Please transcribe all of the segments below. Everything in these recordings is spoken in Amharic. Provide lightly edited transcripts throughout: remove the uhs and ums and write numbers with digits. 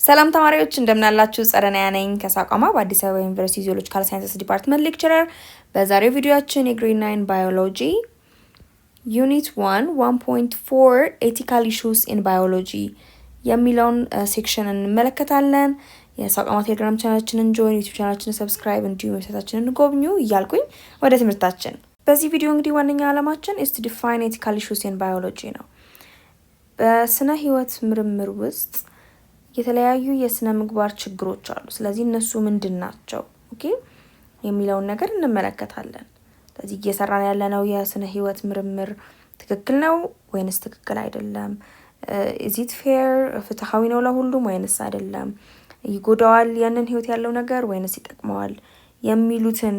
ሰላም ተማሪዎች እንደምናላችሁ ጸረናያ ነኝ ከሳቋማ በአዲስ አበባ ዩኒቨርሲቲ ጂኦሎጂካል ሳይንስስ ዲፓርትመንት ሌክቸረር። በዛሬው ቪዲዮአችን የግሬድ 9 ባዮሎጂ ዩኒት 1 1.4 ኤቲካል ኢሹስ ኢን ባዮሎጂ የሚለውን ሴክሽን እንመለከታለን። የሳቋማ ቴሌግራም ቻናላችንን ጆይን፣ ዩቲዩብ ቻናላችንን ሰብስክራይብ እንዲሁም ዌብሳይታችንን ጎብኙ እያልኩኝ ወደ ትምህርታችን። በዚህ ቪዲዮ እንግዲህ ዋነኛ ዓላማችን is to define ethical issues in biology ነው። በስነ ህይወት ምርምር ውስጥ የተለያዩ የስነ ምግባር ችግሮች አሉ። ስለዚህ እነሱ ምንድናቸው ኦኬ የሚለውን ነገር እንመለከታለን። ስለዚህ እየሰራን ያለነው የስነ ህይወት ምርምር ትክክል ነው ወይንስ ትክክል አይደለም? is it fair ፍትሃዊ ነው ለሁሉም ወይንስ አይደለም? ይጎዳዋል ያንን ህይወት ያለው ነገር ወይንስ ይጠቅመዋል የሚሉትን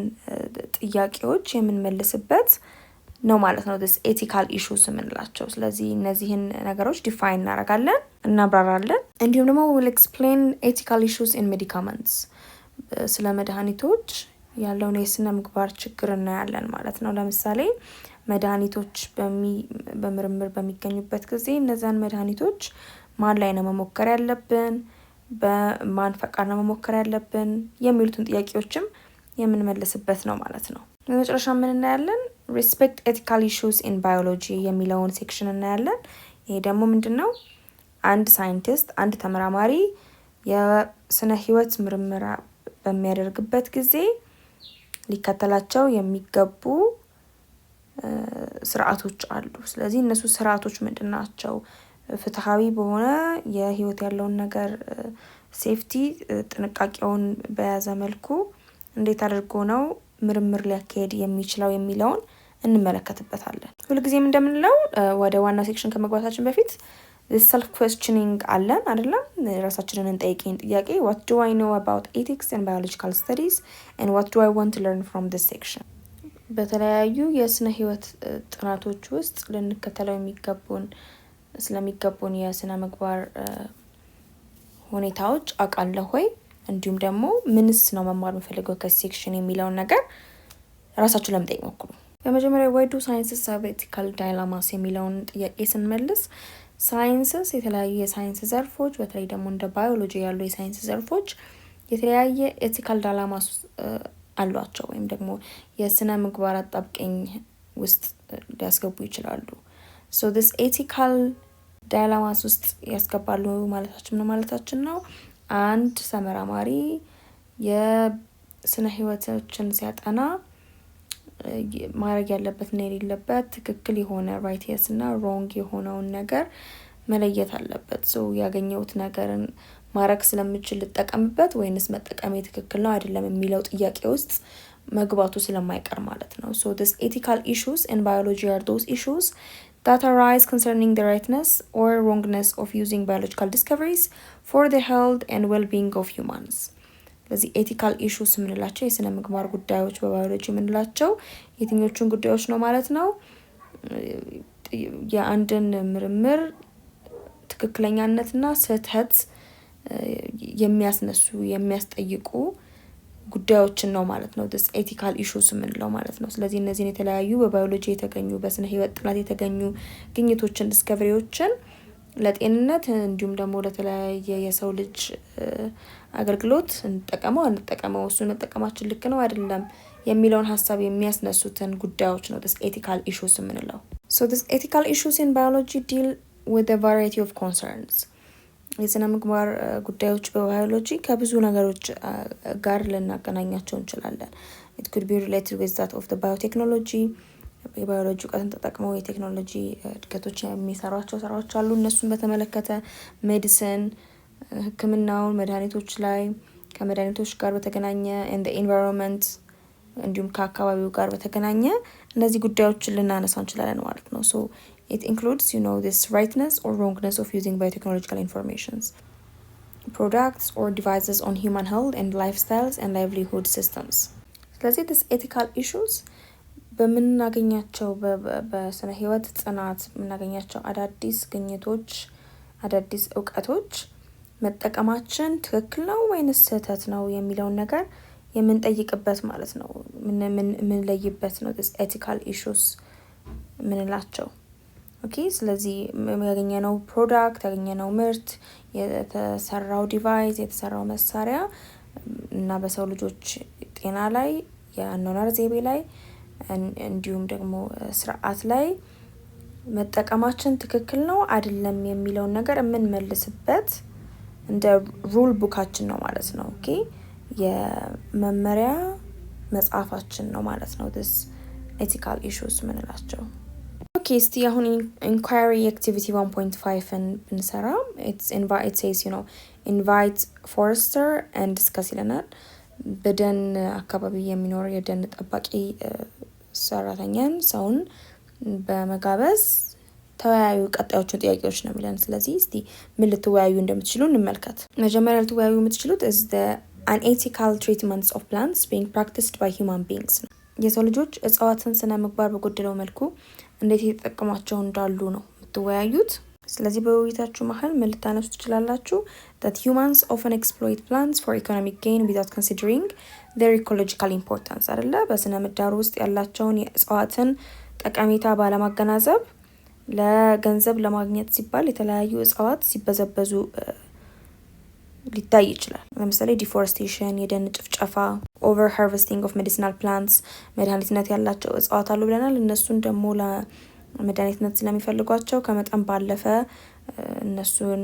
ጥያቄዎች የምንመልስበት ነው ማለት ነው this ethical issues የምንላቸው። ስለዚህ እነዚህን ነገሮች ዲፋይን እናደርጋለን እናብራራለን። እንዲሁም ደግሞ we'll explain ethical issues in medicaments ስለ መድኃኒቶች ያለውን የስነ ምግባር ችግር እናያለን ማለት ነው። ለምሳሌ መድኃኒቶች በምርምር በሚገኙበት ጊዜ እነዛን መድኃኒቶች ማን ላይ ነው መሞከር ያለብን፣ በማን ፈቃድ ነው መሞከር ያለብን የሚሉትን ጥያቄዎችም የምንመልስበት ነው ማለት ነው። በመጨረሻ ምን እናያለን? respect ethical issues in biology የሚለውን ሴክሽን እናያለን። ይሄ ደግሞ ምንድነው? አንድ ሳይንቲስት አንድ ተመራማሪ የስነ ህይወት ምርምር በሚያደርግበት ጊዜ ሊከተላቸው የሚገቡ ስርዓቶች አሉ። ስለዚህ እነሱ ስርዓቶች ምንድናቸው? ፍትሃዊ በሆነ የህይወት ያለውን ነገር ሴፍቲ ጥንቃቄውን በያዘ መልኩ እንዴት አድርጎ ነው ምርምር ሊያካሄድ የሚችለው የሚለውን እንመለከትበታለን። ሁልጊዜም እንደምንለው ወደ ዋናው ሴክሽን ከመግባታችን በፊት self questioning አለን አይደለም? ራሳችንን እንጠይቅን ጥያቄ what do I know about ethics and biological studies and what do I want to learn from this section? በተለያዩ የስነ ህይወት ጥናቶች ውስጥ ልንከተለው ስለሚገቡን የስነ ምግባር ሁኔታዎች አውቃለሁ ወይ፣ እንዲሁም ደግሞ ምንስ ነው መማር የምፈልገው ከሴክሽን የሚለውን ነገር ራሳችሁ ለመጠየቅ ሞክሩ። በመጀመሪያ why do sciences have ethical dilemmas የሚለውን ጥያቄ ስንመልስ ሳይንስስ የተለያዩ የሳይንስ ዘርፎች በተለይ ደግሞ እንደ ባዮሎጂ ያሉ የሳይንስ ዘርፎች የተለያየ ኤቲካል ዳይላማስ አሏቸው ወይም ደግሞ የስነ ምግባር አጣብቂኝ ውስጥ ሊያስገቡ ይችላሉ። so this ethical dilemmas ውስጥ ያስገባሉ ማለታችን ነው። አንድ ተመራማሪ የስነ ህይወቶችን ሲያጠና ማድረግ ያለበትና የሌለበት ትክክል የሆነ right yes እና wrong የሆነውን ነገር መለየት አለበት። so ያገኘውት ነገርን ማድረግ ስለምችል ልጠቀምበት ወይንስ መጠቀሜ ትክክል ነው አይደለም የሚለው ጥያቄ ውስጥ መግባቱ ስለማይቀር ማለት ነው። so this ethical issues in biology are those issues that arise concerning the rightness or wrongness of using biological discoveries for the health and well-being of humans. ስለዚህ ኤቲካል ኢሹስ የምንላቸው የስነ ምግባር ጉዳዮች በባዮሎጂ የምንላቸው የትኞቹን ጉዳዮች ነው ማለት ነው? የአንድን ምርምር ትክክለኛነትና ስህተት የሚያስጠይቁ ጉዳዮችን ነው ማለት ነው this ethical issues የምንለው ማለት ነው። ስለዚህ እነዚህን የተለያዩ በባዮሎጂ የተገኙ በስነ ህይወት ጥናት የተገኙ ግኝቶችን ዲስከቨሪዎችን ለጤንነት እንዲሁም ደግሞ ለተለያየ የሰው ልጅ አገልግሎት እንጠቀመው እሱን መጠቀማችን ልክ ነው አይደለም የሚለውን ሐሳብ የሚያስነሱትን ጉዳዮች ነው this ethical issues የምንለው። so this ethical issues in biology deal with a variety of concerns. የስነ ምግባር ጉዳዮች በባዮሎጂ ከብዙ ነገሮች ጋር ልናገናኛቸው እንችላለን። it could be related with that of the biotechnology የባዮሎጂ እውቀትን ተጠቅመው የቴክኖሎጂ እድገቶች የሚሰሯቸው ስራዎች አሉ። እነሱን በተመለከተ ሜዲሲን ህክምናውን መድኃኒቶች ላይ ከመድኃኒቶች ጋር በተገናኘ and the environment እንዲሁም ከአካባቢው ጋር በተገናኘ እነዚህ ጉዳዮችን ልናነሳ እንችላለን ማለት ነው። so it includes this rightness or wrongness of using biotechnological informations, products or devices on human health and lifestyles and livelihood systems. ስለዚህ this ethical issues በምናገኛቸው በስነ ህይወት ጥናት የምናገኛቸው አዳዲስ ግኝቶች አዳዲስ እውቀቶች መጠቀማችን ትክክል ነው ወይንስ ስህተት ነው የሚለውን ነገር የምንጠይቅበት ማለት ነው። ምን ለይበት ነው this ethical issues ምንላቸው። ኦኬ። ስለዚህ ያገኘነው ፕሮዳክት ያገኘነው ምርት የተሰራው ዲቫይስ የተሰራው መሳሪያ እና በሰው ልጆች ጤና ላይ የአኗኗር ዘይቤ ላይ እንዲሁም ደግሞ ስርዓት ላይ መጠቀማችን ትክክል ነው አይደለም የሚለውን ነገር የምንመልስበት እንደ ሩል ቡካችን ነው ማለት ነው። ኦኬ የመመሪያ መጽሐፋችን ነው ማለት ነው። this ethical issues ምንላቸው። ኦኬ እስቲ አሁን inquiry activity 1.5 ብንሰራ it says invite forester and discuss ይለናል። በደን አካባቢ የሚኖር የደን ጠባቂ ሰራተኛን ሰውን በመጋበዝ ተወያዩ ቀጣዮቹን ጥያቄዎች ነው የሚለን። ስለዚህ እስቲ ምን ልትወያዩ እንደምትችሉ እንመልከት። መጀመሪያ ልትወያዩ የምትችሉት is the unethical treatments of plants being practiced by human beings ነው። የሰው ልጆች እጽዋትን ስነ ምግባር በጎደለው መልኩ እንዴት የተጠቀሟቸው እንዳሉ ነው የምትወያዩት። ስለዚህ በውይይታችሁ መሀል ምን ልታነሱ ትችላላችሁ? that humans often exploit plants for economic gain without considering their ecological importance አይደለ? በስነ ምህዳሩ ውስጥ ያላቸውን የእጽዋትን ጠቀሜታ ባለማገናዘብ ለገንዘብ ለማግኘት ሲባል የተለያዩ እጽዋት ሲበዘበዙ ሊታይ ይችላል። ለምሳሌ ዲፎረስቴሽን፣ የደን ጭፍጨፋ፣ ኦቨር ሃርቨስቲንግ ኦፍ ሜዲሲናል ፕላንትስ፣ መድኃኒትነት ያላቸው እጽዋት አሉ ብለናል። እነሱን ደግሞ ለመድኃኒትነት ስለሚፈልጓቸው ከመጠን ባለፈ እነሱን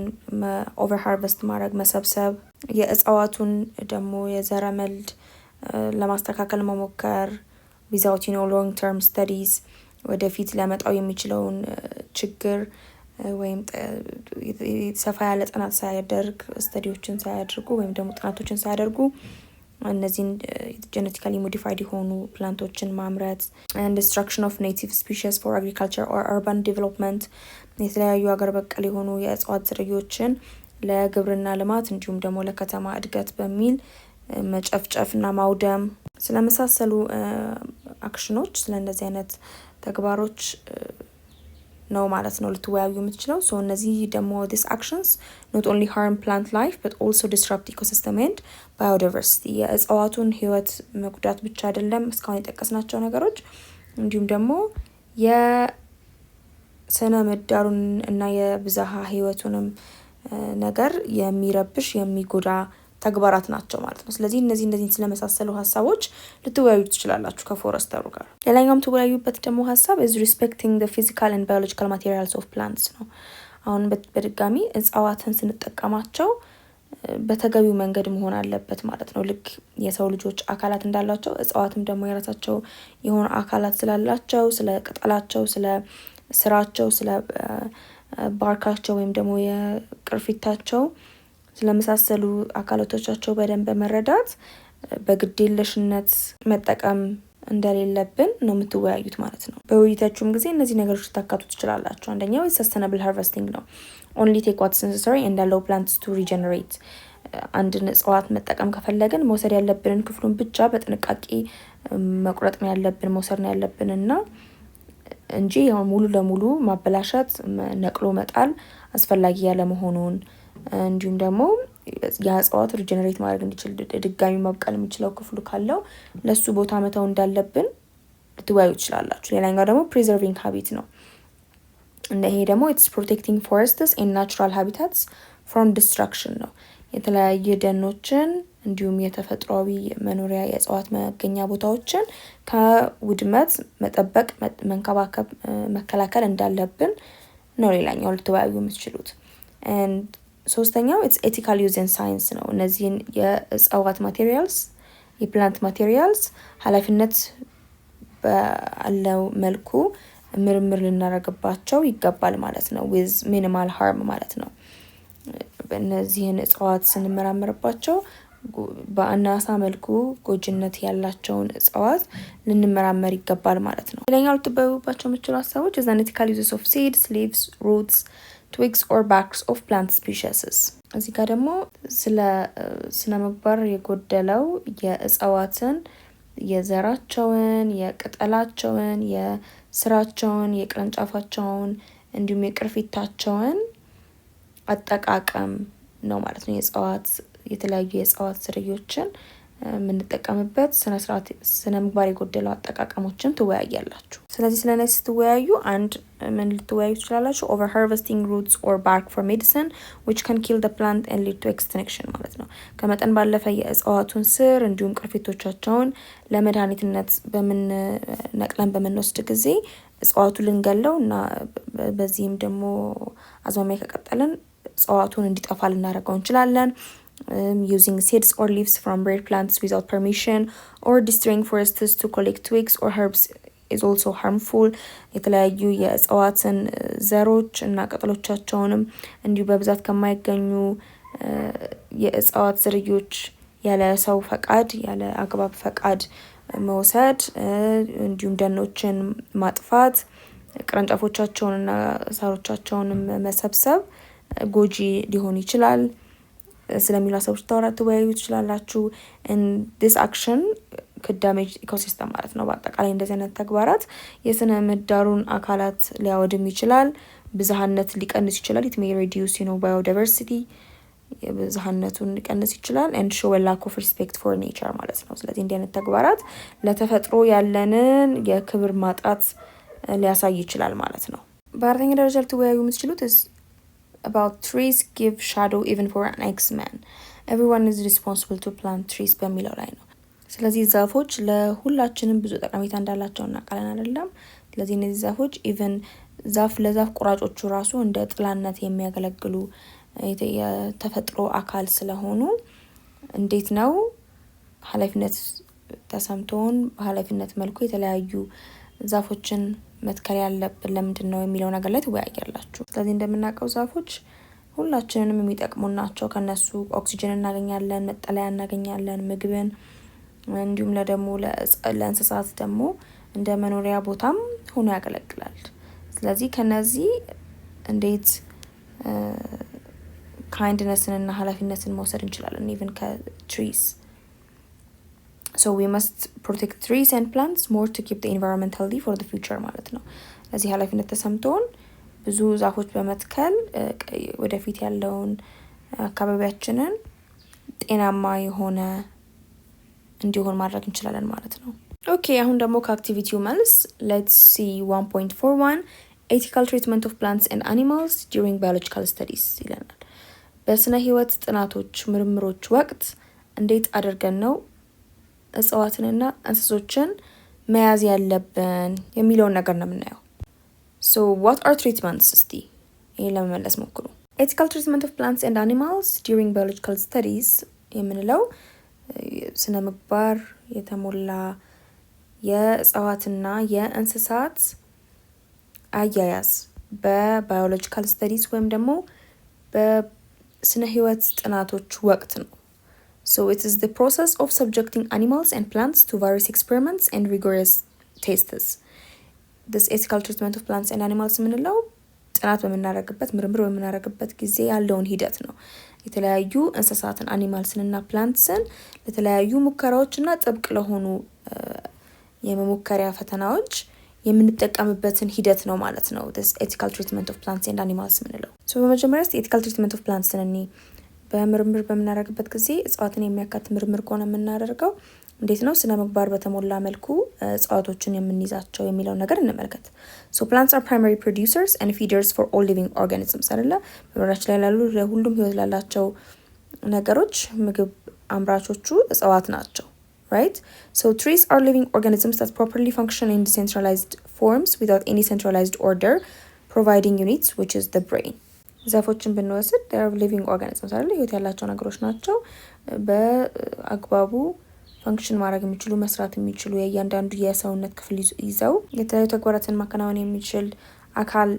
ኦቨር ሃርቨስት ማድረግ መሰብሰብ፣ የእጽዋቱን ደግሞ የዘረመልድ ለማስተካከል መሞከር ዊዛውት ሎንግ ተርም ስተዲዝ ወደፊት ሊያመጣው የሚችለውን ችግር ወይም ሰፋ ያለ ጥናት ሳያደርግ ስተዲዎችን ሳያደርጉ ወይም ደግሞ ጥናቶችን ሳያደርጉ እነዚህን ጄኔቲካሊ ሞዲፋይድ የሆኑ ፕላንቶችን ማምረት and destruction of native species for agriculture or urban development የተለያዩ ሀገር በቀል የሆኑ የእጽዋት ዝርያዎችን ለግብርና ልማት እንዲሁም ደግሞ ለከተማ እድገት በሚል መጨፍጨፍና ማውደም ስለመሳሰሉ አክሽኖች ስለእንደዚህ አይነት ተግባሮች ነው ማለት ነው ልትወያዩ የምትችለው። ሶ እነዚህ ደግሞ these actions not only harm plant life but also disrupt ecosystem and biodiversity የእጽዋቱን ህይወት መጉዳት ብቻ አይደለም እስካሁን የጠቀስናቸው ነገሮች እንዲሁም ደግሞ የስነ ምህዳሩን እና የብዝሃ ህይወቱንም ነገር የሚረብሽ የሚጎዳ ተግባራት ናቸው ማለት ነው። ስለዚህ እነዚህን ስለመሳሰሉ ሀሳቦች ልትወያዩ ትችላላችሁ ከፎረስተሩ ጋር። ሌላኛውም ትወያዩበት ደግሞ ሀሳብ is respecting the physical and biological materials of plants ነው። አሁን በድጋሚ እጽዋትን ስንጠቀማቸው በተገቢው መንገድ መሆን አለበት ማለት ነው። ልክ የሰው ልጆች አካላት እንዳላቸው እጽዋትም ደግሞ የራሳቸው የሆነ አካላት ስላላቸው ስለ ቅጠላቸው፣ ስለ ስራቸው፣ ስለ ባርካቸው ወይም ደግሞ የቅርፊታቸው ስለመሳሰሉ አካላቶቻቸው በደንብ በመረዳት በግዴለሽነት መጠቀም እንደሌለብን ነው የምትወያዩት ማለት ነው። በውይይታችሁም ጊዜ እነዚህ ነገሮች ልታካቱ ትችላላችሁ። አንደኛው sustainable harvesting ነው። only take what's necessary and allow plants to regenerate አንድን እጽዋት መጠቀም ከፈለግን መውሰድ ያለብንን ክፍሉን ብቻ በጥንቃቄ መቁረጥ ነው ያለብን መውሰድ ነው ያለብን እና እንጂ ሙሉ ለሙሉ ማበላሸት ነቅሎ መጣል አስፈላጊ ያለ መሆኑን እንዲሁም ደግሞ የእጽዋት ሪጀነሬት ማድረግ እንዲችል ድጋሚ ማብቀል የሚችለው ክፍሉ ካለው ለሱ ቦታ መተው እንዳለብን ልትወያዩ ትችላላችሁ። ሌላኛው ደግሞ preserving habit ነው። ይሄ ደግሞ it's protecting forests and natural habitats from destruction ነው። የተለያዩ ደኖችን እንዲሁም የተፈጥሯዊ መኖሪያ የእጽዋት መገኛ ቦታዎችን ከውድመት መጠበቅ፣ መንከባከብ፣ መከላከል እንዳለብን ነው ሌላኛው ልትወያዩ የምትችሉት። and ሶስተኛው it's ethical use in science ነው። እነዚህን የእጽዋት ማቴሪያልስ የፕላንት ማቴሪያልስ ኃላፊነት ባለው መልኩ ምርምር ልናደርግባቸው ይገባል ማለት ነው። with minimal harm ማለት ነው። እነዚህን እጽዋት ስንመራመርባቸው በአናሳ መልኩ ጎጅነት ያላቸውን እጽዋት ልንመራመር ይገባል ማለት ነው። ሌላኛው ልትወያዩባቸው የምትችሉ ሀሳቦች is ethical uses of seeds, leaves, roots, twigs or barks of plant species። እዚህ ጋር ደግሞ ስለ ስነ ምግባር የጎደለው የእጽዋትን የዘራቸውን፣ የቅጠላቸውን፣ የስራቸውን፣ የቅርንጫፋቸውን እንዲሁም የቅርፊታቸውን አጠቃቀም ነው ማለት ነው። የእጽዋት የተለያዩ የእጽዋት ዝርያዎችን የምንጠቀምበት ስነ ምግባር የጎደለው አጠቃቀሞችን ትወያያላችሁ። ስለዚህ ስለነዚህ ስትወያዩ አንድ ምን ልትወያዩ ትችላላችሁ? ኦቨር ሃርቨስቲንግ ሩትስ ኦር ባርክ ፎር ሜዲሲን ዊች ካን ኪል ደ ፕላንት ኤንድ ሊድ ቱ ኤክስቲንክሽን ማለት ነው። ከመጠን ባለፈ የእጽዋቱን ስር እንዲሁም ቅርፊቶቻቸውን ለመድኃኒትነት ነቅለን በምንወስድ ጊዜ እጽዋቱ ልንገለው እና በዚህም ደግሞ አዝማሚያ ከቀጠልን እጽዋቱን እንዲጠፋ ልናደርገው እንችላለን። Using seeds or leaves from rare plants without permission or destroying forests to collect twigs or herbs is also harmful. የተለያዩ የእጽዋትን ዘሮች እና ቅጠሎቻቸውንም እንዲሁ በብዛት ከማይገኙ የእጽዋት ዝርዮች ያለ ሰው ፈቃድ ያለ አግባብ ፈቃድ መውሰድ እንዲሁም ደኖችን ማጥፋት ቅርንጫፎቻቸውንና ሳሮቻቸውንም መሰብሰብ ጎጂ ሊሆን ይችላል። ስለሚሉ ሀሳቦች ትወያዩ ትችላላችሁ። and this action could damage ecosystem ማለት ነው። በአጠቃላይ እንደዚህ አይነት ተግባራት የስነ ምህዳሩን አካላት ሊያወድም ይችላል፣ ብዝሃነት ሊቀንስ ይችላል። it may reduce biodiversity ብዝሃነቱን ሊቀንስ ይችላል and show a lack of respect for nature ማለት ነው። ስለዚህ እንዲህ አይነት ተግባራት ለተፈጥሮ ያለንን የክብር ማጣት ሊያሳይ ይችላል ማለት ነው። በአራተኛ ደረጃ ልትወያዩ የምትችሉት about trees give shadow even for an ex-man. Everyone is responsible to plant trees በሚለው ላይ ነው። ስለዚህ ዛፎች ለሁላችንም ብዙ ጠቀሜታ እንዳላቸው እናውቃለን አይደለም? ስለዚህ እነዚህ ዛፎች ኢቨን ለዛፍ ቁራጮቹ ራሱ እንደ ጥላነት የሚያገለግሉ የተፈጥሮ አካል ስለሆኑ እንዴት ነው ኃላፊነት ተሰምቶን በኃላፊነት መልኩ የተለያዩ ዛፎችን መትከል ያለብን ለምንድን ነው የሚለው ነገር ላይ ትወያያላችሁ። ስለዚህ እንደምናውቀው ዛፎች ሁላችንንም የሚጠቅሙ ናቸው። ከነሱ ኦክሲጅን እናገኛለን፣ መጠለያ እናገኛለን፣ ምግብን እንዲሁም ደግሞ ለእንስሳት ደግሞ እንደ መኖሪያ ቦታም ሆኖ ያገለግላል። ስለዚህ ከነዚህ እንዴት ካይንድነስንና ኃላፊነትን መውሰድ እንችላለን ኢቭን ከትሪስ So we must protect trees and plants more to keep the environment healthy for the future ማለት ነው። ለዚህ ኃላፊነት ተሰምቶን ብዙ ዛፎች በመትከል ወደፊት ያለውን አካባቢያችንን ጤናማ የሆነ እንዲሆን ማድረግ እንችላለን ማለት ነው። ኦኬ አሁን ደግሞ ከአክቲቪቲው መልስ let's see 1.41 ethical treatment of plants and animals during biological studies ይለናል። በስነ ህይወት ጥናቶች ምርምሮች ወቅት እንዴት አድርገን ነው እጽዋትንና እንስሶችን መያዝ ያለብን የሚለውን ነገር ነው የምናየው። So what are treatments? እስቲ ይሄን ለመመለስ ሞክሩ። Ethical treatment of plants and animals during biological studies የምንለው ስነ ምግባር የተሞላ የእጽዋትና የእንስሳት አያያዝ በባዮሎጂካል ስተዲስ ወይም ደግሞ በስነ ህይወት ጥናቶች ወቅት ነው። So it is the process of subjecting animals and plants to various experiments and rigorous tests. This ethical treatment of plants and animals የምንለው ጥናት በምናደርግበት ምርምር በምናደርግበት ጊዜ ያለውን ሂደት ነው። የተለያዩ እንስሳትን አኒማልስንና ፕላንትስን ለተለያዩ ሙከራዎችና ጥብቅ ለሆኑ የመሞከሪያ ፈተናዎች የምንጠቀምበትን ሂደት ነው ማለት ነው። this ethical treatment of plants and animals የምንለው so በመጀመሪያ ethical treatment of plants ነን በምርምር በምናደርግበት ጊዜ እጽዋትን የሚያካትት ምርምር ከሆነ የምናደርገው እንዴት ነው ስነ ምግባር በተሞላ መልኩ እጽዋቶችን የምንይዛቸው የሚለው ነገር እንመልከት። so plants are primary producers and feeders for all living organisms አይደለ በምድራችን ላይ ያሉ ለሁሉም ህይወት ላላቸው ነገሮች ምግብ አምራቾቹ እጽዋት ናቸው right so trees are living organisms that properly function in decentralized forms without any centralized order providing units which is the brain ዛፎችን ብንወስድ they are living organisms አይደል ህይወት ያላቸው ነገሮች ናቸው በአግባቡ ፈንክሽን ማድረግ የሚችሉ መስራት የሚችሉ የእያንዳንዱ የሰውነት ክፍል ይዘው የተለያዩ ተግባራትን ማከናወን የሚችል አካል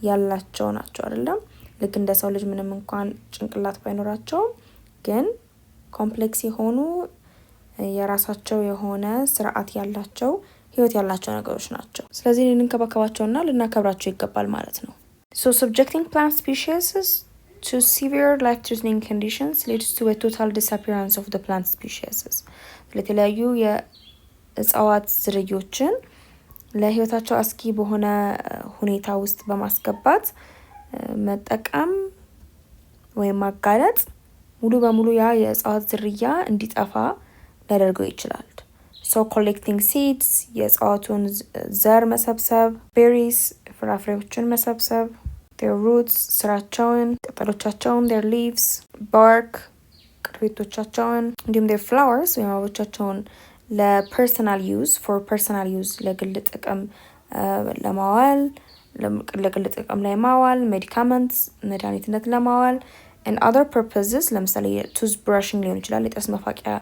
ያላቸው ናቸው አይደለም ልክ እንደ ሰው ልጅ ምንም እንኳን ጭንቅላት ባይኖራቸው ግን ኮምፕሌክስ የሆኑ የራሳቸው የሆነ ስርዓት ያላቸው ህይወት ያላቸው ነገሮች ናቸው ስለዚህ ልንከባከባቸውና ልናከብራቸው ይገባል ማለት ነው So subjecting plant species to severe life-threatening conditions leads to a total disappearance of the plant species. ለተለያዩ የእጽዋት ዝርዮችን ለህይወታቸው አስጊ በሆነ ሁኔታ ውስጥ በማስገባት መጠቀም ወይም ማጋለጥ ሙሉ በሙሉ ያ የእጽዋት ዝርያ እንዲጠፋ ሊያደርገው ይችላል። So collecting seeds, የእጽዋቱን ዘር መሰብሰብ, berries, ፍራፍሬዎችን መሰብሰብ፣ their roots ስራቸውን፣ ቅጠሎቻቸውን their leaves፣ bark ቅርፊቶቻቸውን፣ እንዲሁም their flowers ወይም አበቦቻቸውን ለፐርሰናል ዩዝ for personal use ለግል ጥቅም ለማዋል ለግል ጥቅም ላይ ማዋል፣ ሜዲካመንትስ መድኃኒትነት ለማዋል and other purposes ለምሳሌ tooth brushing ሊሆን ይችላል፣ የጥርስ መፋቂያ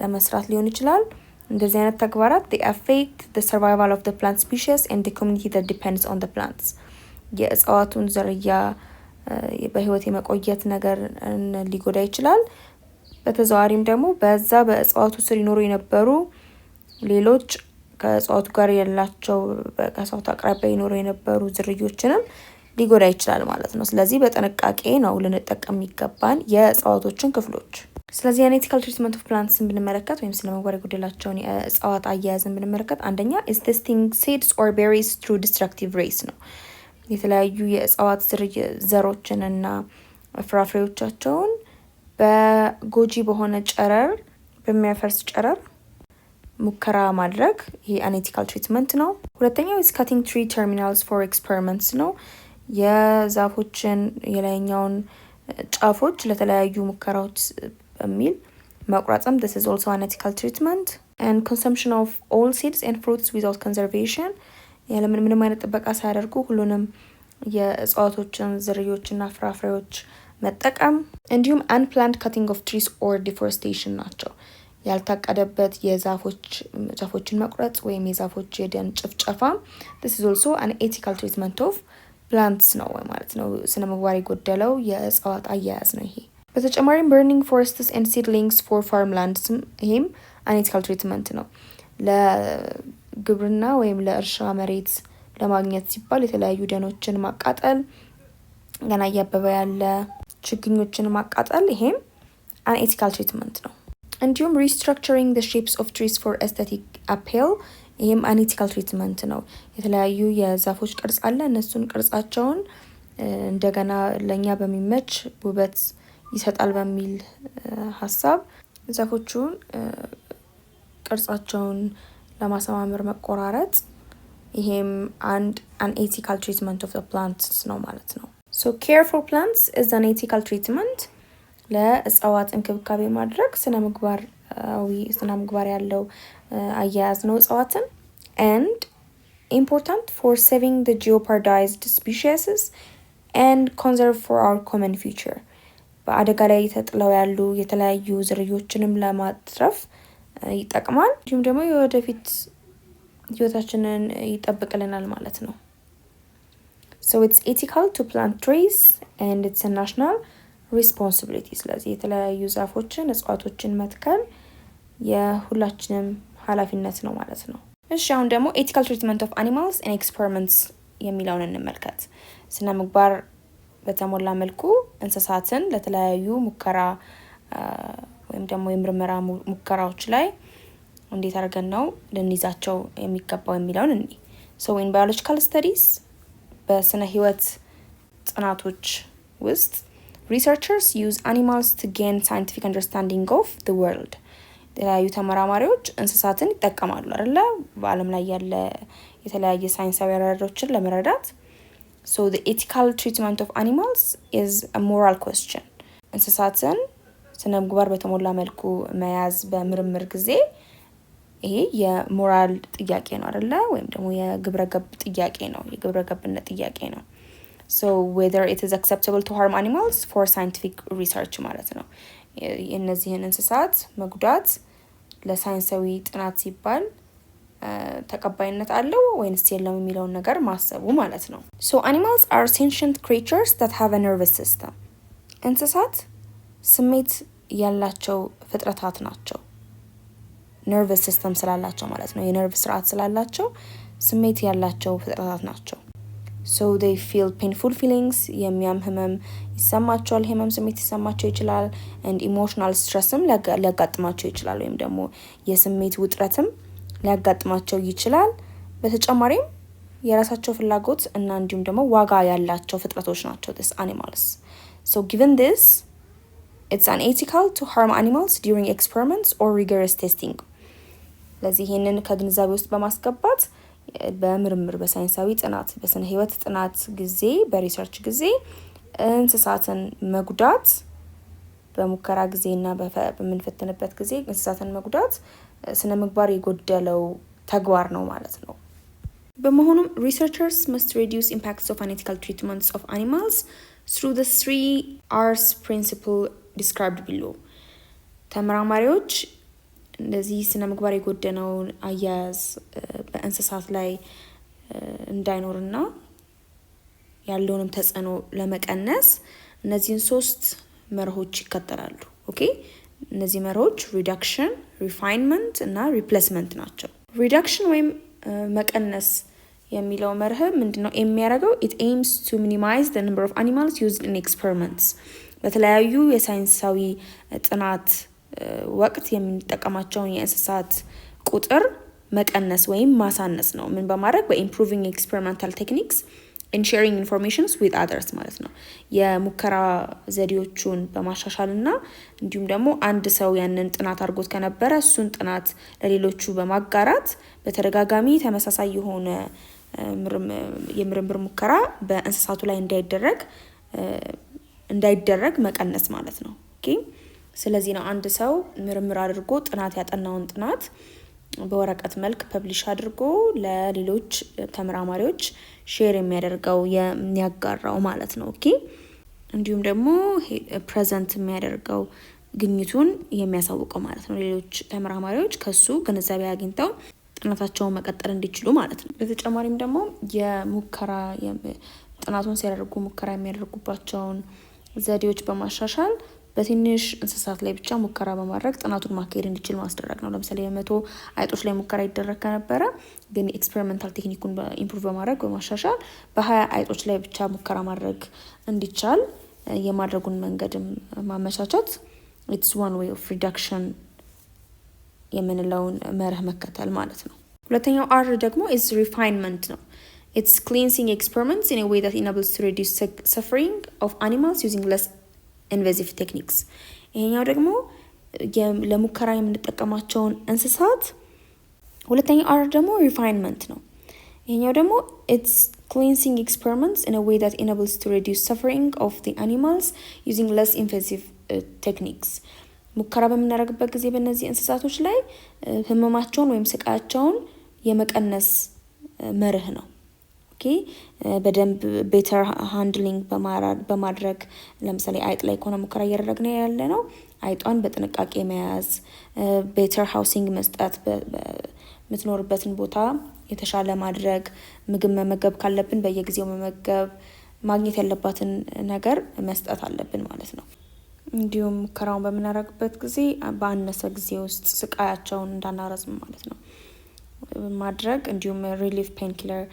ለመስራት ሊሆን ይችላል። እንደዚህ አይነት ተግባራት they affect the survival of the plant species and the community that depends on the plants የእጽዋቱን ዝርያ በህይወት የመቆየት ነገር ሊጎዳ ይችላል። በተዘዋዋሪም ደግሞ በዛ በእጽዋቱ ስር ይኖሩ የነበሩ ሌሎች ከእጽዋቱ ጋር ያላቸው ከእጽዋቱ አቅራቢያ ይኖሩ የነበሩ ዝርዮችንም ሊጎዳ ይችላል ማለት ነው። ስለዚህ በጥንቃቄ ነው ልንጠቀም የሚገባን የእጽዋቶችን ክፍሎች። ስለዚህ የኤቲካል ትሪትመንት ኦፍ ፕላንትስን ብንመለከት ወይም ስነ ምግባር የጎደላቸውን የእጽዋት አያያዝን ብንመለከት አንደኛ is testing seeds or berries through destructive rays ነው። የተለያዩ የእጽዋት ዘሮችን እና ፍራፍሬዎቻቸውን በጎጂ በሆነ ጨረር በሚያፈርስ ጨረር ሙከራ ማድረግ ይሄ አንኤቲካል ትሪትመንት ነው። ሁለተኛው is cutting tree terminals for experiments ነው። የዛፎችን የላይኛውን ጫፎች ለተለያዩ ሙከራዎች በሚል መቁረጥም this is also unethical treatment and consumption of all seeds and fruits without conservation ምንም አይነት ጥበቃ ሳያደርጉ ሁሉንም የእጽዋቶችን ዝርዮችና ፍራፍሬዎች መጠቀም እንዲሁም unplanned cutting of trees or deforestation ናቸው። ያልታቀደበት ዛፎችን መቁረጥ ወይም የዛፎች የደን ጭፍጨፋ this is also an ethical treatment of plants ነው ማለት ነው። ስነ ምግባር የጎደለው የእጽዋት አያያዝ ነው ይሄ። በተጨማሪም burning forests and seedlings for farmlands ይሄም unethical treatment ነው። ለግብርና ወይም ለእርሻ መሬት ለማግኘት ሲባል የተለያዩ ደኖችን ማቃጠል፣ ገና እያበበ ያለ ችግኞችን ማቃጠል ይሄም unethical treatment ነው። እንዲሁም restructuring the shapes of trees for aesthetic appeal ይሄም unethical treatment ነው። የተለያዩ የዛፎች ቅርጽ አለ፣ እነሱን ቅርጻቸውን እንደገና ለኛ በሚመች ውበት ይሰጣል በሚል ሀሳብ ዛፎቹን ቅርጻቸውን ለማሰማመር መቆራረጥ ይሄም unethical treatment of the plants ነው ማለት ነው። so care for plants is an ethical treatment ለእጽዋት እንክብካቤ ማድረግ ስነ ምግባር ያለው አያያዝ ነው እጽዋትን and important for saving the jeopardized species and conserve for our common future በአደጋ ላይ ተጥለው ያሉ የተለያዩ ዝርዮችንም ለማትረፍ ይጠቅማል። እንዲሁም ደግሞ የወደፊት ህይወታችንን ይጠብቅልናል ማለት ነው። so it's ethical to plant trees and it's a national responsibility ስለዚህ የተለያዩ ዛፎችን እጽዋቶችን መትከል የሁላችንም ኃላፊነት ነው ማለት ነው። እሺ አሁን ደግሞ ethical treatment of animals and experiments የሚለውን እንመልከት። ስነ ምግባር በተሞላ መልኩ እንስሳትን ለተለያዩ ሙከራ ወይም ደግሞ የምርመራ ሙከራዎች ላይ እንዴት አድርገን ነው ልንይዛቸው የሚገባው የሚለውን እንይ። so in biological studies በስነ ህይወት ጥናቶች ውስጥ researchers use animals to gain scientific understanding of the world የተለያዩ ተመራማሪዎች እንስሳትን ይጠቀማሉ አይደለ በአለም ላይ ያለ የተለያየ ሳይንሳዊ አረዳዶችን ለመረዳት so the ethical treatment of animals is a moral question እንስሳትን ስነ ምግባር በተሞላ መልኩ መያዝ በምርምር ጊዜ ይሄ የሞራል ጥያቄ ነው አይደለ ወይም ደግሞ የግብረገብ ጥያቄ ነው የግብረገብነት ጥያቄ ነው so whether it is acceptable to harm animals for scientific research ማለት ነው የእነዚህን እንስሳት መጉዳት ለሳይንሳዊ ጥናት ሲባል ተቀባይነት አለው ወይንስ የለም የሚለውን ነገር ማሰቡ ማለት ነው። so animals are sentient creatures that have a nervous system እንስሳት ስሜት ያላቸው ፍጥረታት ናቸው። nervous system ስላላቸው ማለት ነው የነርቭ ስርዓት ስላላቸው ስሜት ያላቸው ፍጥረታት ናቸው። so they feel painful feelings የሚያም ህመም ይሰማቸዋል ህመም ስሜት ይሰማቸው ይችላል and emotional stressም ሊያጋጥማቸው ይችላል ወይም ደግሞ የስሜት ውጥረትም ሊያጋጥማቸው ይችላል። በተጨማሪም የራሳቸው ፍላጎት እና እንዲሁም ደግሞ ዋጋ ያላቸው ፍጥረቶች ናቸው these animals so given this it's unethical to harm animals during experiments or rigorous testing ለዚህ ይሄንን ከግንዛቤ ውስጥ በማስገባት በምርምር በሳይንሳዊ ጥናት በስነ ህይወት ጥናት ጊዜ በሪሰርች ጊዜ እንስሳትን መጉዳት በሙከራ ጊዜና በምንፈትንበት ጊዜ እንስሳትን መጉዳት ስነ ምግባር የጎደለው ተግባር ነው ማለት ነው። በመሆኑም researchers must reduce impacts of unethical treatments of animals through the 3 R's principle described below። ተመራማሪዎች እንደዚህ ስነ ምግባር የጎደለውን አያያዝ በእንስሳት ላይ እንዳይኖርና ያለውንም ተጽዕኖ ለመቀነስ እነዚህን 3 መርሆች ይከተላሉ። ኦኬ እነዚህ መርሆች ሪዳክሽን፣ ሪፋይንመንት እና ሪፕሌስመንት ናቸው። ሪዳክሽን ወይም መቀነስ የሚለው መርህ ምንድነው የሚያደርገው? it aims to minimize the number of animals used in experiments። በተለያዩ የሳይንሳዊ ጥናት ወቅት የምንጠቀማቸውን የእንስሳት ቁጥር መቀነስ ወይም ማሳነስ ነው። ምን በማድረግ በኢምፕሩቪንግ ኤክስፐሪመንታል ቴክኒክስ and sharing informations with others ማለት ነው። የሙከራ ዘዴዎቹን በማሻሻል እና እንዲሁም ደግሞ አንድ ሰው ያንን ጥናት አድርጎት ከነበረ እሱን ጥናት ለሌሎቹ በማጋራት በተደጋጋሚ ተመሳሳይ የሆነ የምርምር ሙከራ በእንስሳቱ ላይ እንዳይደረግ መቀነስ ማለት ነው። ኦኬ ስለዚህ ነው አንድ ሰው ምርምር አድርጎ ጥናት ያጠናውን ጥናት በወረቀት መልክ ፐብሊሽ አድርጎ ለሌሎች ተመራማሪዎች ሼር የሚያደርገው የሚያጋራው ማለት ነው። ኦኬ እንዲሁም ደግሞ ፕሬዘንት የሚያደርገው ግኝቱን የሚያሳውቀው ማለት ነው። ሌሎች ተመራማሪዎች ከሱ ግንዛቤ አግኝተው ጥናታቸውን መቀጠል እንዲችሉ ማለት ነው። በተጨማሪም ደግሞ የሙከራ ጥናቱን ሲያደርጉ ሙከራ የሚያደርጉባቸውን ዘዴዎች በማሻሻል በትንሽ እንስሳት ላይ ብቻ ሙከራ በማድረግ ጥናቱን ማካሄድ እንዲችል ማስደረግ ነው። ለምሳሌ 100 አይጦች ላይ ሙከራ ይደረግ ከነበረ ግን ኤክስፔሪመንታል ቴክኒኩን ኢምፕሩቭ በማድረግ በማሻሻል በ20 አይጦች ላይ ብቻ ሙከራ ማድረግ እንዲቻል የማድረጉን መንገድም ማመቻቸት it's one way of reduction የምንለውን መርህ መከተል ማለት ነው። ሁለተኛው R ደግሞ is refinement ነው። it's cleansing experiments in a way that enables to reduce suffering of animals using less invasive techniques። ይሄኛው ደግሞ ለሙከራ የምንጠቀማቸውን እንስሳት ሁለተኛው R ደግሞ refinement ነው። ይሄኛው ደግሞ it's cleansing experiments in a way that enables to reduce suffering of the animals using less invasive techniques። ሙከራ በምናደርግበት ጊዜ በእነዚህ እንስሳቶች ላይ ህመማቸውን ወይም ስቃያቸውን የመቀነስ መርህ ነው። ኦኬ በደንብ ቤተር ሃንድሊንግ በማድረግ ለምሳሌ አይጥ ላይ ከሆነ ሙከራ እያደረግን ያለ ነው አይጧን በጥንቃቄ መያዝ፣ ቤተር ሃውሲንግ መስጠት፣ የምትኖርበትን ቦታ የተሻለ ማድረግ፣ ምግብ መመገብ ካለብን በየጊዜው መመገብ፣ ማግኘት ያለባትን ነገር መስጠት አለብን ማለት ነው። እንዲሁም ሙከራውን በምናደርግበት ጊዜ በአነሰ ጊዜ ውስጥ ስቃያቸውን እንዳናረዝም ማለት ነው ማድረግ። እንዲሁም ሪሊፍ ፔን ኪለር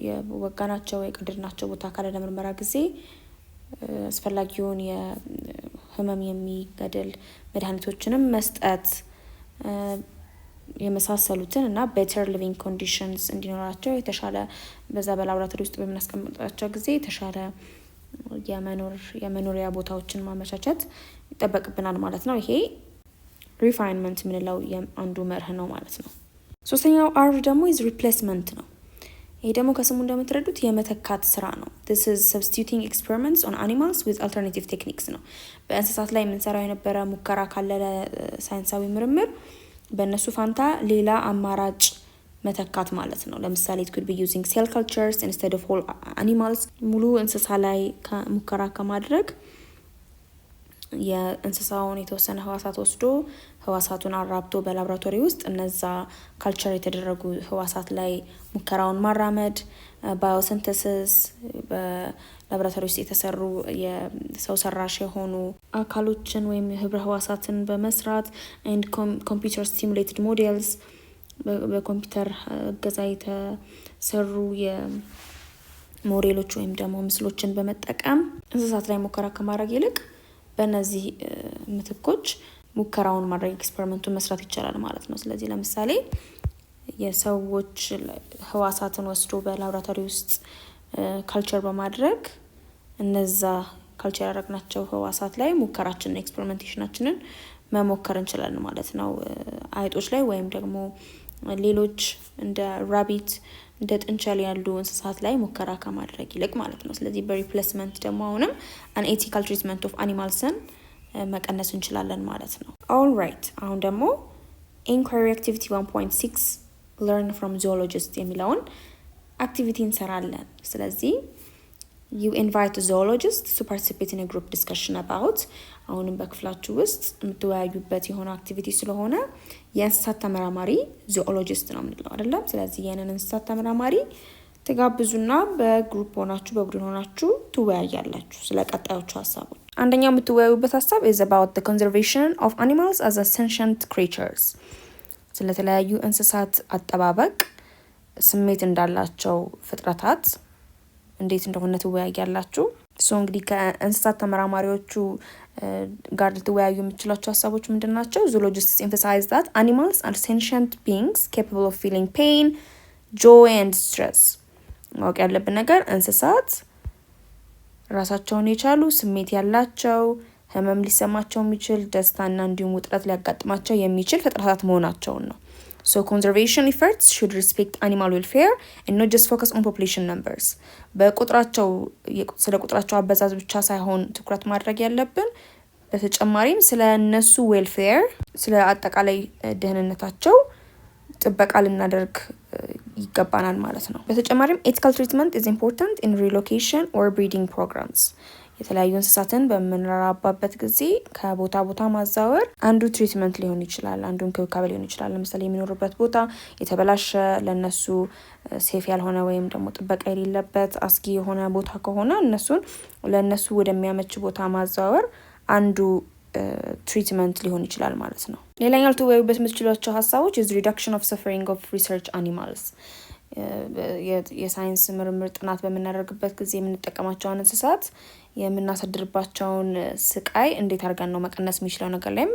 የወጋናቸው የቀደድናቸው ቦታ ካለ ለምርመራ ጊዜ አስፈላጊውን የህመም የሚገድል መድኃኒቶችንም መስጠት የመሳሰሉትን እና better living conditions እንዲኖራቸው የተሻለ በዛ በላቦራቶሪ ውስጥ በምናስቀምጣቸው ጊዜ የተሻለ የመኖሪያ ቦታዎችን ማመቻቸት ይጠበቅብናል ማለት ነው። ይሄ ሪፋይንመንት የምንለው አንዱ መርህ ነው ማለት ነው። ሶስተኛው R ደግሞ is replacement ነው። ይሄ ደግሞ ከስሙ እንደምትረዱት የመተካት ስራ ነው። this is substituting experiments on animals with alternative techniques ነው። በእንስሳት ላይ የምንሰራው የነበረ ሙከራ ካለ ሳይንሳዊ ምርምር በእነሱ ፋንታ ሌላ አማራጭ መተካት ማለት ነው። ለምሳሌ it could be using cell cultures instead of whole animals። ሙሉ እንስሳ ላይ ሙከራ ከማድረግ የእንስሳውን የተወሰነ ህዋሳት ወስዶ ህዋሳቱን አራብቶ በላቦራቶሪ ውስጥ እነዛ ካልቸር የተደረጉ ህዋሳት ላይ ሙከራውን ማራመድ፣ ባዮሲንተሲስ በላቦራቶሪ ውስጥ የተሰሩ የሰው ሰራሽ የሆኑ አካሎችን ወይም ህብረ ህዋሳትን በመስራት and computer stimulated models በኮምፒውተር እገዛ የተሰሩ የሞዴሎች ወይም ደግሞ ምስሎችን በመጠቀም እንስሳት ላይ ሙከራ ከማድረግ ይልቅ በእነዚህ ምትኮች ሙከራውን ማድረግ ኤክስፐሪመንቱን መስራት ይቻላል ማለት ነው። ስለዚህ ለምሳሌ የሰዎች ህዋሳትን ወስዶ በላቦራቶሪ ውስጥ ካልቸር በማድረግ እነዛ ካልቸር ያደረግናቸው ህዋሳት ላይ ሙከራችንን ኤክስፐሪመንቴሽናችንን መሞከር እንችላለን ማለት ነው። አይጦች ላይ ወይም ደግሞ ሌሎች እንደ ራቢት እንደ ጥንቸል ያሉ እንስሳት ላይ ሙከራ ከማድረግ ይልቅ ማለት ነው። ስለዚህ በሪፕሌስመንት ደግሞ አሁንም አንኤቲካል ትሪትመንት ኦፍ አኒማልስን መቀነስ እንችላለን ማለት ነው። ኦል ራይት አሁን ደግሞ ኢንኳሪ አክቲቪቲ 1.6 learn from zoologist የሚለውን አክቲቪቲ እንሰራለን። ስለዚህ you invite a zoologist to participate in a group discussion about አሁንም በክፍላችሁ ውስጥ የምትወያዩበት የሆነ አክቲቪቲ ስለሆነ የእንስሳት ተመራማሪ ዞኦሎጂስት ነው የምንለው አይደለም። ስለዚህ የእንን እንስሳት ተመራማሪ ተጋብዙና በግሩፕ ሆናችሁ በቡድን ሆናችሁ ትወያያላችሁ ስለ ቀጣዮቹ ሀሳቦች። አንደኛው የምትወያዩበት ሀሳብ is about the conservation of animals as sentient creatures ስለተለያዩ እንስሳት አጠባበቅ ስሜት እንዳላቸው ፍጥረታት እንዴት እንደሆነ ትወያያላችሁ። እንግዲህ ከእንስሳት ተመራማሪዎቹ ጋር ልትወያዩ የምትችላቸው ሀሳቦች ምንድን ናቸው? zoologists emphasize that animals are sentient beings capable of feeling pain, joy and stress. ማወቅ ያለብን ነገር እንስሳት ራሳቸውን የቻሉ ስሜት ያላቸው ህመም ሊሰማቸው የሚችል ደስታና እንዲሁም ውጥረት ሊያጋጥማቸው የሚችል ፍጥረታት መሆናቸውን ነው። So conservation efforts should respect animal welfare and not just focus on population numbers. ስለ ቁጥራቸው አበዛዝ ብቻ ሳይሆን ትኩረት ማድረግ ያለብን በተጨማሪም ስለ እነሱ ዌልፌር ስለ አጠቃላይ ደህንነታቸው ጥበቃ ልናደርግ ይገባናል ማለት ነው። በተጨማሪም ethical treatment is important in relocation or breeding programs. የተለያዩ እንስሳትን በምንራባበት ጊዜ ከቦታ ቦታ ማዛወር አንዱ ትሪትመንት ሊሆን ይችላል፣ አንዱ እንክብካቤ ሊሆን ይችላል። ለምሳሌ የሚኖሩበት ቦታ የተበላሸ ለነሱ ሴፍ ያልሆነ ወይም ደግሞ ጥበቃ የሌለበት አስጊ የሆነ ቦታ ከሆነ እነሱን ለነሱ ወደሚያመች ቦታ ማዛወር አንዱ ትሪትመንት ሊሆን ይችላል ማለት ነው። ሌላኛው ልትወያዩበት የምትችሏቸው ሀሳቦች is reduction of suffering of research animals. የሳይንስ ምርምር ጥናት በምናደርግበት ጊዜ የምንጠቀማቸውን እንስሳት የምናሳድርባቸውን ስቃይ እንዴት አድርገን ነው መቀነስ የሚችለው ነገር ላይም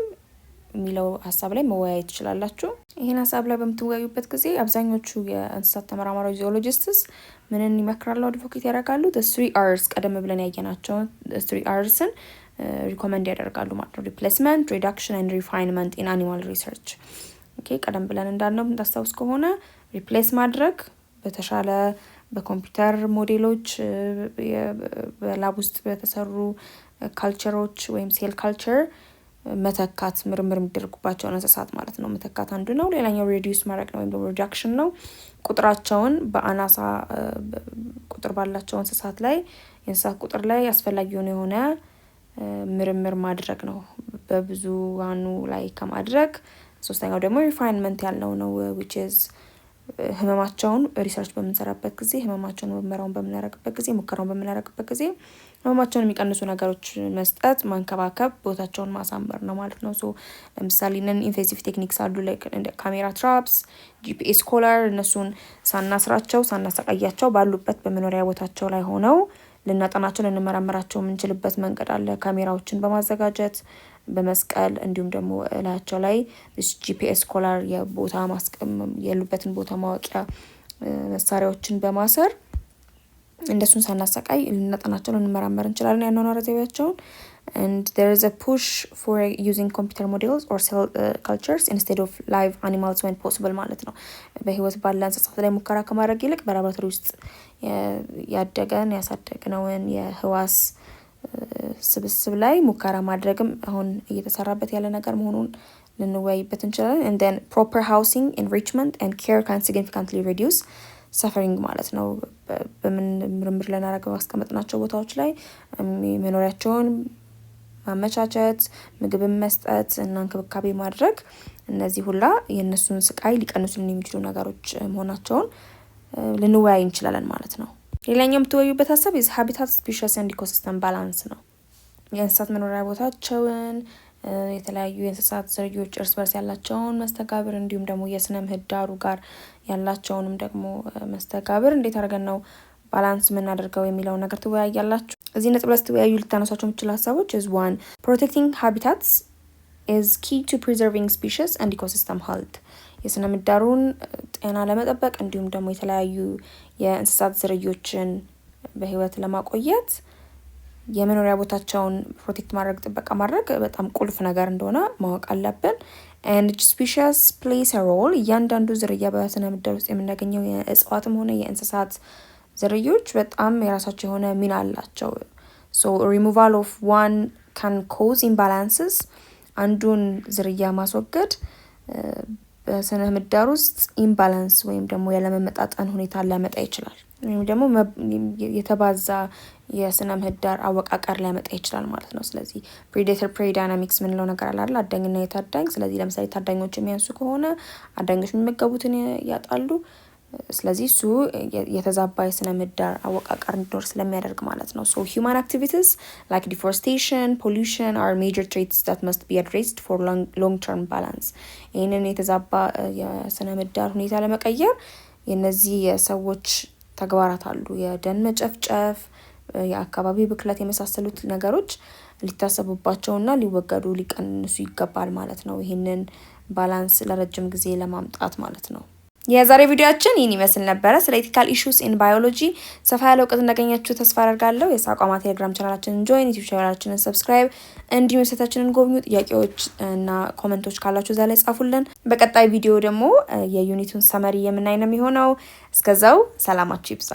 የሚለው ሀሳብ ላይ መወያየት ትችላላችሁ። ይህን ሀሳብ ላይ በምትወያዩበት ጊዜ አብዛኞቹ የእንስሳት ተመራማሪዎች ዚኦሎጂስትስ ምንን ይመክራሉ፣ አድቮኬት ያደርጋሉ? the 3 R's ቀደም ብለን ያየናቸውን 3 R'ስን ሪኮመንድ ያደርጋሉ ማለት ነው። ሪፕሌስመንት፣ ሪዳክሽን ኤንድ ሪፋይንመንት ኢን አኒማል ሪሰርች። ኦኬ ቀደም ብለን እንዳልነው ታስታውስ ከሆነ ሪፕሌስ ማድረግ በተሻለ በኮምፒውተር ሞዴሎች በላብ ውስጥ በተሰሩ ካልቸሮች ወይም ሴል ካልቸር መተካት ምርምር የሚደረጉባቸውን እንስሳት ማለት ነው። መተካት አንዱ ነው። ሌላኛው ሪዲዩስ ማድረግ ነው ወይም ደግሞ ሪዳክሽን ነው። ቁጥራቸውን በአናሳ ቁጥር ባላቸው እንስሳት ላይ የእንስሳት ቁጥር ላይ አስፈላጊውን የሆነ ምርምር ማድረግ ነው በብዙሃኑ ላይ ከማድረግ። ሶስተኛው ደግሞ ሪፋይንመንት ያልነው ነው which is ህመማቸውን ሪሰርች በምንሰራበት ጊዜ ህመማቸውን ምርመራውን በምናደርግበት ጊዜ ሙከራውን በምናደርግበት ጊዜ ህመማቸውን የሚቀንሱ ነገሮች መስጠት፣ መንከባከብ፣ ቦታቸውን ማሳመር ነው ማለት ነው። ለምሳሌ ነን ኢንቬሲቭ ቴክኒክስ አሉ እንደ ካሜራ ትራፕስ፣ ጂፒኤስ ኮለር እነሱን ሳናስራቸው ሳናሰቃያቸው ባሉበት በመኖሪያ ቦታቸው ላይ ሆነው ልናጠናቸው ልንመራመራቸው የምንችልበት መንገድ አለ። ካሜራዎችን በማዘጋጀት በመስቀል እንዲሁም ደግሞ እላቸው ላይ ጂፒኤስ ኮለር የቦታ ያሉበትን ቦታ ማወቂያ መሳሪያዎችን በማሰር እንደሱን ሳናሰቃይ ልናጠናቸው ልንመራመር እንችላለን ያኗኗር ዘይቤያቸውን። and there is a push for using computer models or cell cultures instead of live animals when possible ማለት ነው። በህይወት ባለ እንስሳት ላይ ሙከራ ከማድረግ ይልቅ በላቦራቶሪ ውስጥ ያሳደግነውን የህዋስ ስብስብ ላይ ሙከራ ማድረግም አሁን እየተሰራበት ያለ ነገር መሆኑን ልንወያይበት እንችላለን። and then proper housing, enrichment and care can significantly reduce suffering ማለት ነው። በምን ምርምር ለናረገው አስቀመጥናቸው ቦታዎች ላይ መኖሪያቸውን ማመቻቸት፣ ምግብን መስጠት እና እንክብካቤ ማድረግ እነዚህ ሁላ የእነሱን ስቃይ ሊቀንሱልን የሚችሉ ነገሮች መሆናቸውን ልንወያይ እንችላለን ማለት ነው። ሌላኛው የምትወያዩበት ሀሳብ is habitat, species and ecosystem balance ነው። የእንስሳት መኖሪያ ቦታቸውን የተለያዩ የእንስሳት ዝርያዎች እርስ በርስ ያላቸውን መስተጋብር እንዲሁም ደግሞ የስነ ምህዳሩ ጋር ያላቸውንም ደግሞ መስተጋብር እንዴት አድርገን ነው ባላንስ የምናደርገው የሚለው ነገር ትወያያላችሁ። እዚህ ነጥብ ላይ ስትወያዩ ልታነሷቸው የምትችሉ ሀሳቦች is 1 protecting habitats is key to preserving species and ecosystem health የስነ ምህዳሩን ጤና ለመጠበቅ እንዲሁም ደግሞ የተለያዩ የእንስሳት ዝርያዎችን በህይወት ለማቆየት የመኖሪያ ቦታቸውን ፕሮቴክት ማድረግ ጥበቃ ማድረግ በጣም ቁልፍ ነገር እንደሆነ ማወቅ አለብን። and each species plays a role እያንዳንዱ ዝርያ በስነ ምህዳር ውስጥ የምናገኘው የእጽዋትም ሆነ የእንስሳት ዝርያዎች በጣም የራሳቸው የሆነ ሚና አላቸው። so removal of one can cause imbalances አንዱን ዝርያ ማስወገድ በስነ ምህዳር ውስጥ ኢምባላንስ ወይም ደግሞ ያለመመጣጠን ሁኔታ ሊያመጣ ይችላል ወይም ደግሞ የተባዛ የስነ ምህዳር አወቃቀር ሊያመጣ ይችላል ማለት ነው። ስለዚህ ፕሬዴተር ፕሬይ ዳይናሚክስ ምንለው ነገር አለ አይደል? አዳኝና የታዳኝ። ስለዚህ ለምሳሌ ታዳኞች የሚያንሱ ከሆነ አዳኞች የሚመገቡትን ያጣሉ። ስለዚህ እሱ የተዛባ የስነ ምህዳር አወቃቀር እንዲኖር ስለሚያደርግ ማለት ነው። so human activities like deforestation, pollution are major threats that must be addressed for long term balance ይህንን የተዛባ የስነ ምህዳር ሁኔታ ለመቀየር የነዚህ የሰዎች ተግባራት አሉ። የደን መጨፍጨፍ፣ የአካባቢ ብክለት የመሳሰሉት ነገሮች ሊታሰቡባቸውና ሊወገዱ ሊቀንሱ ይገባል ማለት ነው። ይህንን ባላንስ ለረጅም ጊዜ ለማምጣት ማለት ነው። የዛሬ ቪዲዮአችን ይህን ይመስል ነበረ። ስለ ኤቲካል ኢሹስ ኢን ባዮሎጂ ሰፋ ያለ እውቀት እንዳገኛችሁ ተስፋ አደርጋለሁ። የሳቋማ ቴሌግራም ቻናላችንን ጆይን፣ ዩቲዩብ ቻናላችንን ሰብስክራይብ፣ እንዲሁም ዌብሳይታችንን ጎብኙ። ጥያቄዎች እና ኮሜንቶች ካላችሁ እዛ ላይ ጻፉልን። በቀጣይ ቪዲዮ ደግሞ የዩኒቱን ሰመሪ የምናይ ነው የሚሆነው። እስከዛው ሰላማችሁ ይብዛ።